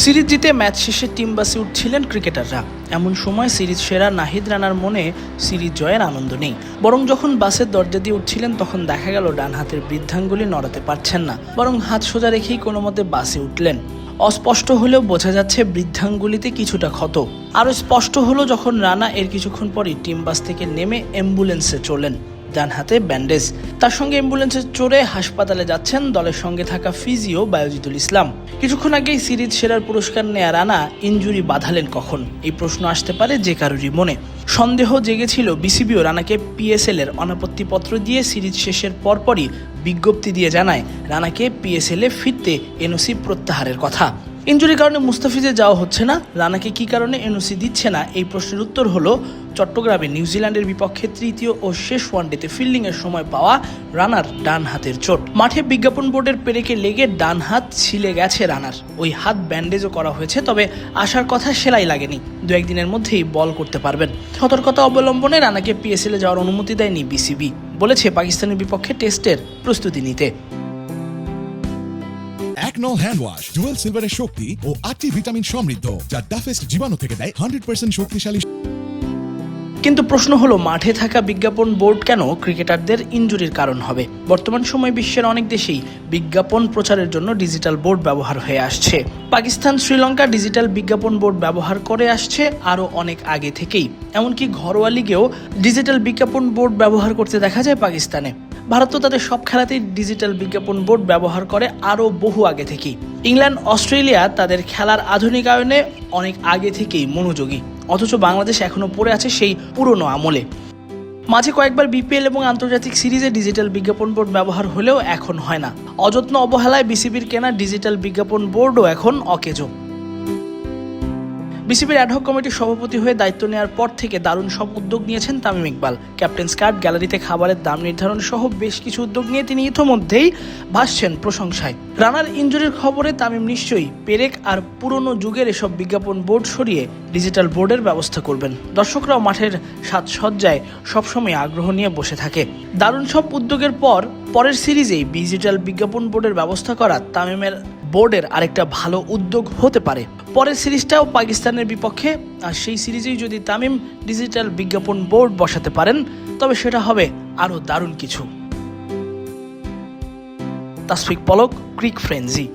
Series জিতে match শেষে team বাসে উঠছিলেন ক্রিকেটাররা। এমন সময় সিরিজ সেরা নাহিদ রানার মনে সিরিজ জয়ের আনন্দ নেই, বরং যখন বাসের দরজা দিয়ে উঠছিলেন তখন দেখা গেল ডান হাতের বৃদ্ধাঙ্গুলি নড়াতে পারছেন না, বরং হাত সোজা রেখেই কোনো মতে বাসে উঠলেন। অস্পষ্ট হলেও বোঝা যাচ্ছে বৃদ্ধাঙ্গুলিতে কিছুটা ক্ষত। আরও স্পষ্ট হলো যখন রানা এর কিছুক্ষণ পরই টিম বাস থেকে নেমে অ্যাম্বুলেন্সে চললেন, ডান হাতে ব্যান্ডেজ। তার সঙ্গে অ্যাম্বুলেন্সে চড়ে হাসপাতালে যাচ্ছেন দলের সঙ্গে থাকা ফিজিও বায়েজিদুল ইসলাম। কিছুক্ষণ আগেই সিরিজ সেরার পুরস্কার নেয়া রানা ইনজুরি বাঁধালেন কখন, এই প্রশ্ন আসতে পারে যে কারোরই মনে। সন্দেহ জেগেছিল বিসিবিও রানাকে পিএসএল এর অনাপত্তিপত্র দিয়ে সিরিজ শেষের পরপরই বিজ্ঞপ্তি দিয়ে জানায় রানাকে পিএসএল এ ফিরতে এনওসি প্রত্যাহারের কথা। ইনজুরির কারণে মুস্তাফিজে যাওয়া হচ্ছে না, রানাকে কি কারণে এনওসি দিচ্ছে না, এই প্রশ্নের উত্তর হলো চট্টগ্রামে নিউজিল্যান্ডের বিপক্ষে তৃতীয় ও শেষ ওয়ানডেতে ফিল্ডিংয়ের সময় পাওয়া রানার ডান হাতের চোট। মাঠে বিজ্ঞাপন বোর্ডের পেরেকে লেগে ডান হাত ছিলে গেছে রানার, ওই হাত ব্যান্ডেজও করা হয়েছে, তবে আসার কথা সেলাই লাগেনি, দু একদিনের মধ্যেই বল করতে পারবেন। সতর্কতা অবলম্বনে রানাকে পিএসএল এ যাওয়ার অনুমতি দেয়নি বিসিবি, বলেছে পাকিস্তানের বিপক্ষে টেস্টের প্রস্তুতি নিতে। একনল হ্যান্ড ওয়াশ ডুয়েল সিলভারের শক্তি ও 8টি ভিটামিন সমৃদ্ধ, যা ডাফেস্ট জীবাণু থেকে দেয় 100% শক্তিশালী। কিন্তু প্রশ্ন হলো, মাঠে থাকা বিজ্ঞাপন বোর্ড কেন ক্রিকেটারদের ইনজুরির কারণ হবে? বর্তমান সময়ে বিশ্বের অনেক দেশেই বিজ্ঞাপন প্রচারের জন্য ডিজিটাল বোর্ড ব্যবহার হয়ে আসছে। পাকিস্তান, শ্রীলঙ্কা ডিজিটাল বিজ্ঞাপন বোর্ড ব্যবহার করে আসছে আরও অনেক আগে থেকেই। এমনকি ঘরোয়া লিগেও ডিজিটাল বিজ্ঞাপন বোর্ড ব্যবহার করতে দেখা যায় পাকিস্তানে। ভারত তো তাদের সব খেলাতেই ডিজিটাল বিজ্ঞাপন বোর্ড ব্যবহার করে আরও বহু আগে থেকেই। ইংল্যান্ড, অস্ট্রেলিয়া তাদের খেলার আধুনিকায়নে অনেক আগে থেকেই মনোযোগী, অথচ বাংলাদেশ এখনও পড়ে আছে সেই পুরনো আমলে। মাঝে কয়েকবার বিপিএল এবং আন্তর্জাতিক সিরিজে ডিজিটাল বিজ্ঞাপন বোর্ড ব্যবহার হলেও এখন হয় না। অযত্ন অবহেলায় বিসিবির কেনা ডিজিটাল বিজ্ঞাপন বোর্ডও এখন অকেজো। বিসিবির অ্যাডহক কমিটির সভাপতি হয়ে দায়িত্ব নেওয়ার পর থেকে দারুণ সব উদ্যোগ নিয়েছেন তামিম ইকবাল। ক্যাপ্টেন্স কার্ড, গ্যালারিতে খাবারের দাম নির্ধারণ সহ বেশ কিছু উদ্যোগ নিয়ে তিনি ইতোমধ্যেই ভাসছেন প্রশংসায়। রানার ইনজুরির খবরে তামিম নিশ্চয়ই পেরেক আর পুরনো যুগের এসব বিজ্ঞাপন বোর্ড সরিয়ে ডিজিটাল বোর্ডের ব্যবস্থা করবেন। দর্শকরাও মাঠের সাজসজ্জায় সবসময় আগ্রহ নিয়ে বসে থাকে। দারুণ সব উদ্যোগের পরের সিরিজেই ডিজিটাল বিজ্ঞাপন বোর্ডের ব্যবস্থা করা তামিমের বোর্ডের আরেকটা ভালো উদ্যোগ হতে পারে। পরের সিরিজটাও পাকিস্তানের বিপক্ষে, আর সেই সিরিজেই যদি তামিম ডিজিটাল বিজ্ঞাপন বোর্ড বসাতে পারেন তবে সেটা হবে আরও দারুণ কিছু। তাসফিক পলক, ক্রিক ফ্রেঞ্জি।